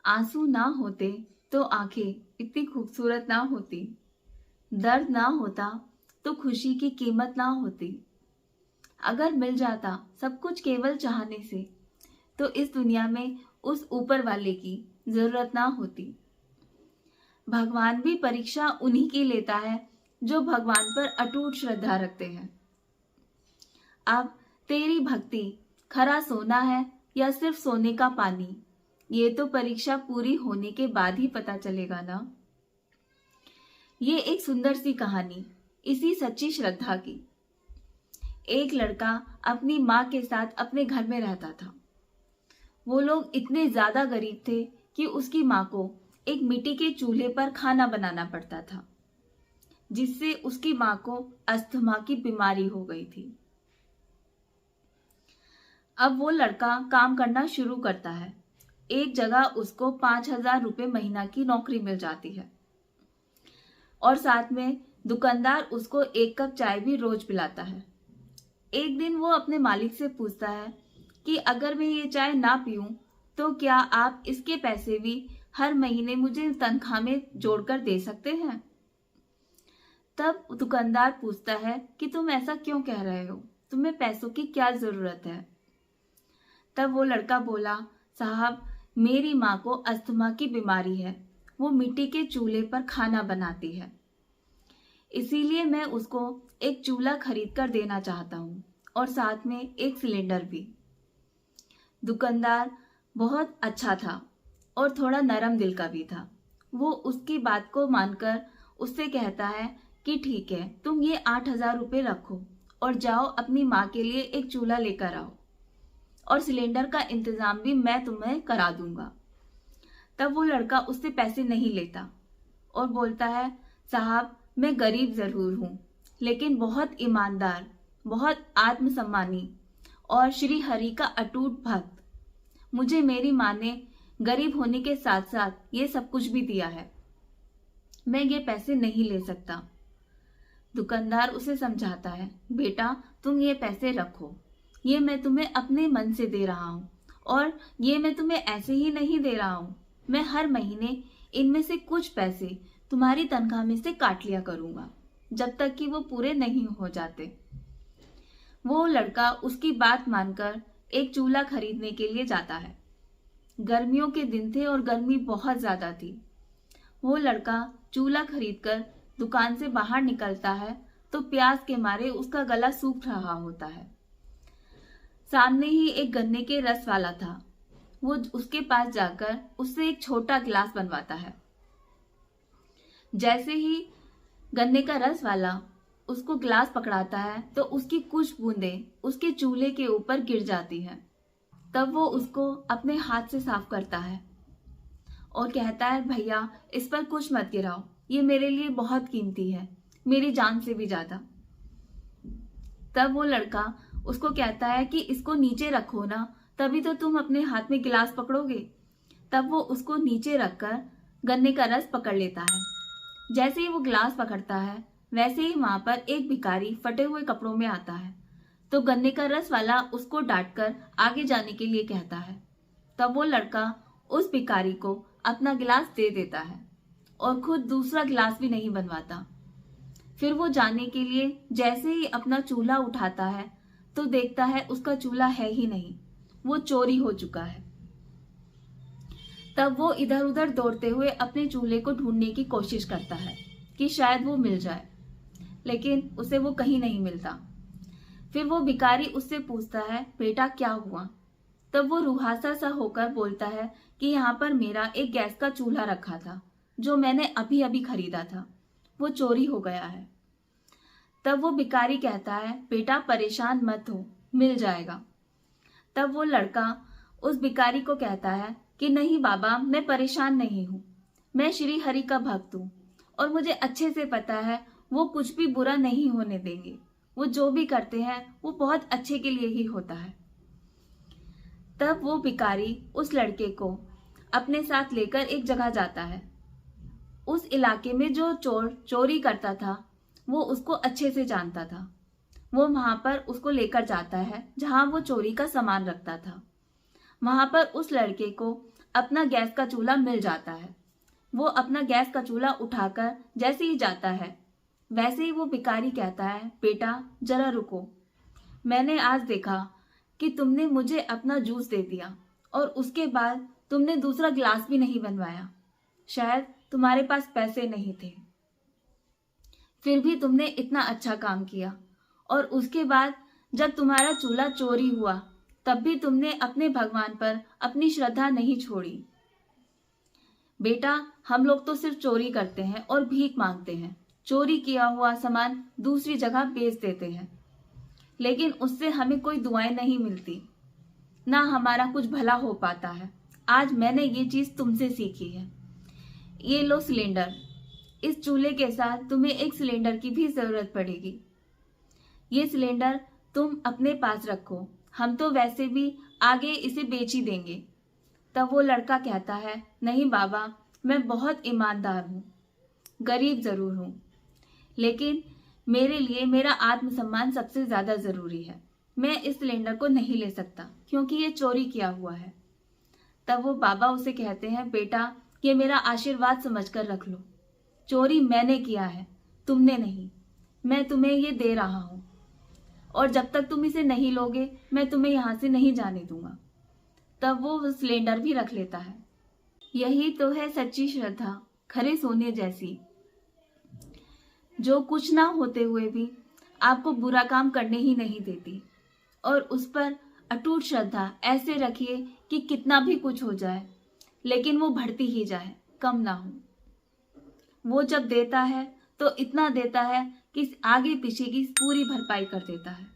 आंसू ना होते तो आंखें इतनी खूबसूरत ना होती। दर्द ना होता तो खुशी की कीमत ना होती। अगर मिल जाता सब कुछ केवल चाहने से, तो इस दुनिया में उस ऊपर वाले की जरूरत ना होती। भगवान भी परीक्षा उन्हीं की लेता है जो भगवान पर अटूट श्रद्धा रखते हैं। अब तेरी भक्ति खरा सोना है या सिर्फ सोने का पानी, ये तो परीक्षा पूरी होने के बाद ही पता चलेगा ना। ये एक सुंदर सी कहानी इसी सच्ची श्रद्धा की। एक लड़का अपनी माँ के साथ अपने घर में रहता था। वो लोग इतने ज्यादा गरीब थे कि उसकी माँ को एक मिट्टी के चूल्हे पर खाना बनाना पड़ता था, जिससे उसकी माँ को अस्थमा की बीमारी हो गई थी। अब वो लड़का काम करना शुरू करता है। एक जगह उसको 5,000 रुपये महीना की नौकरी मिल जाती है और साथ में दुकानदार उसको 1 कप चाय भी रोज पिलाता है। एक दिन वो अपने मालिक से पूछता है कि अगर मैं ये चाय ना पीऊं तो क्या आप इसके पैसे भी हर महीने मुझे तनख्वाह में जोड़कर दे सकते हैं। तब दुकानदार पूछता है कि तुम ऐसा क्यों कह रहे हो, तुम्हें पैसों की क्या जरूरत है। तब वो लड़का बोला, साहब मेरी माँ को अस्थमा की बीमारी है, वो मिट्टी के चूल्हे पर खाना बनाती है, इसीलिए मैं उसको एक चूल्हा खरीद कर देना चाहता हूँ और साथ में एक सिलेंडर भी। दुकानदार बहुत अच्छा था और थोड़ा नरम दिल का भी था। वो उसकी बात को मानकर उससे कहता है कि ठीक है, तुम ये 8,000 रुपये रखो और जाओ अपनी माँ के लिए एक चूल्हा लेकर आओ और सिलेंडर का इंतजाम भी मैं तुम्हें करा दूंगा। तब वो लड़का उससे पैसे नहीं लेता और बोलता है, साहब मैं गरीब जरूर हूँ लेकिन बहुत ईमानदार, बहुत आत्मसम्मानी और श्री हरि का अटूट भक्त। मुझे मेरी माँ ने गरीब होने के साथ साथ ये सब कुछ भी दिया है, मैं ये पैसे नहीं ले सकता। दुकानदार उसे समझाता है, बेटा तुम ये पैसे रखो, ये मैं तुम्हें अपने मन से दे रहा हूँ और ये मैं तुम्हें ऐसे ही नहीं दे रहा हूँ, मैं हर महीने इनमें से कुछ पैसे तुम्हारी तनख्वाह में से काट लिया करूंगा जब तक कि वो पूरे नहीं हो जाते। वो लड़का उसकी बात मानकर एक चूल्हा खरीदने के लिए जाता है। गर्मियों के दिन थे और गर्मी बहुत ज्यादा थी। वो लड़का चूल्हा खरीदकर दुकान से बाहर निकलता है तो प्यास के मारे उसका गला सूख रहा होता है। सामने ही एक गन्ने के रस वाला था। वो उसके पास जाकर उससे एक छोटा गिलास बनवाता है। जैसे ही गन्ने का रस वाला उसको गिलास पकड़ाता है तो उसकी कुछ बूंदें उसके चूल्हे के ऊपर गिर जाती हैं। तब वो उसको अपने हाथ से साफ करता है और कहता है, भैया इस पर कुछ मत गिराओ, ये मेरे लिए बहुत कीमती है, मेरी जान से भी ज्यादा। तब वो लड़का उसको कहता है कि इसको नीचे रखो ना, तभी तो तुम अपने हाथ में गिलास पकड़ोगे। तब वो उसको नीचे रखकर गन्ने का रस पकड़ लेता है। जैसे ही वो गिलास पकड़ता है वैसे ही वहां पर एक भिखारी फटे हुए कपड़ों में आता है तो गन्ने का रस वाला उसको डांटकर आगे जाने के लिए कहता है। तब वो लड़का उस भिखारी को अपना गिलास दे देता है और खुद दूसरा गिलास भी नहीं बनवाता। फिर वो जाने के लिए जैसे ही अपना चूल्हा उठाता है तो देखता है उसका चूल्हा है ही नहीं, वो चोरी हो चुका है। तब वो इधर उधर दौड़ते हुए अपने चूल्हे को ढूंढने की कोशिश करता है कि शायद वो मिल जाए, लेकिन उसे वो कहीं नहीं मिलता। फिर वो भिखारी उससे पूछता है, बेटा क्या हुआ। तब वो रुहासा सा होकर बोलता है कि यहाँ पर मेरा एक गैस का चूल्हा रखा था जो मैंने अभी अभी खरीदा था, वो चोरी हो गया है। तब वो भिखारी कहता है, बेटा परेशान मत हो, मिल जाएगा। तब वो लड़का उस भिखारी को कहता है कि नहीं बाबा, मैं परेशान नहीं हूँ, मैं श्री हरि का भक्त हूँ और मुझे अच्छे से पता है वो कुछ भी बुरा नहीं होने देंगे, वो जो भी करते हैं वो बहुत अच्छे के लिए ही होता है। तब वो भिखारी उस लड़के को अपने साथ लेकर एक जगह जाता है। उस इलाके में जो चोर चोरी करता था वो उसको अच्छे से जानता था। वो वहां पर उसको लेकर जाता है जहां वो चोरी का सामान रखता था। वहां पर उस लड़के को अपना गैस का चूल्हा मिल जाता है। वो अपना गैस का चूल्हा उठाकर जैसे ही जाता है, वैसे ही वो भिखारी कहता है, बेटा जरा रुको, मैंने आज देखा कि तुमने मुझे अपना जूस दे दिया और उसके बाद तुमने दूसरा गिलास भी नहीं बनवाया। शायद तुम्हारे पास पैसे नहीं थे, फिर भी तुमने इतना अच्छा काम किया। और उसके बाद जब तुम्हारा चूल्हा चोरी हुआ, तब भी तुमने अपने भगवान पर अपनी श्रद्धा नहीं छोड़ी। बेटा, हम लोग तो सिर्फ चोरी करते हैं और भीख मांगते हैं, चोरी किया हुआ सामान दूसरी जगह बेच देते हैं, लेकिन उससे हमें कोई दुआएं नहीं मिलती, ना हमारा कुछ भला हो पाता है। आज मैंने ये चीज तुमसे सीखी है। ये लो सिलेंडर, इस चूल्हे के साथ तुम्हें एक सिलेंडर की भी जरूरत पड़ेगी। ये सिलेंडर तुम अपने पास रखो, हम तो वैसे भी आगे इसे बेच ही देंगे। तब वो लड़का कहता है, नहीं बाबा, मैं बहुत ईमानदार हूँ, गरीब जरूर हूँ, लेकिन मेरे लिए मेरा आत्मसम्मान सबसे ज्यादा जरूरी है। मैं इस सिलेंडर को नहीं ले सकता क्योंकि ये चोरी किया हुआ है। तब वो बाबा उसे कहते हैं, बेटा ये मेरा आशीर्वाद समझकर रख लो, चोरी मैंने किया है, तुमने नहीं। मैं तुम्हें ये दे रहा हूं और जब तक तुम इसे नहीं लोगे मैं तुम्हें यहां से नहीं जाने दूंगा। तब वो सिलेंडर भी रख लेता है। यही तो है सच्ची श्रद्धा, खरे सोने जैसी, जो कुछ ना होते हुए भी आपको बुरा काम करने ही नहीं देती। और उस पर अटूट श्रद्धा ऐसे रखिए कि कितना भी कुछ हो जाए, लेकिन वो बढ़ती ही जाए, कम ना हो। वो जब देता है तो इतना देता है कि आगे पीछे की पूरी भरपाई कर देता है।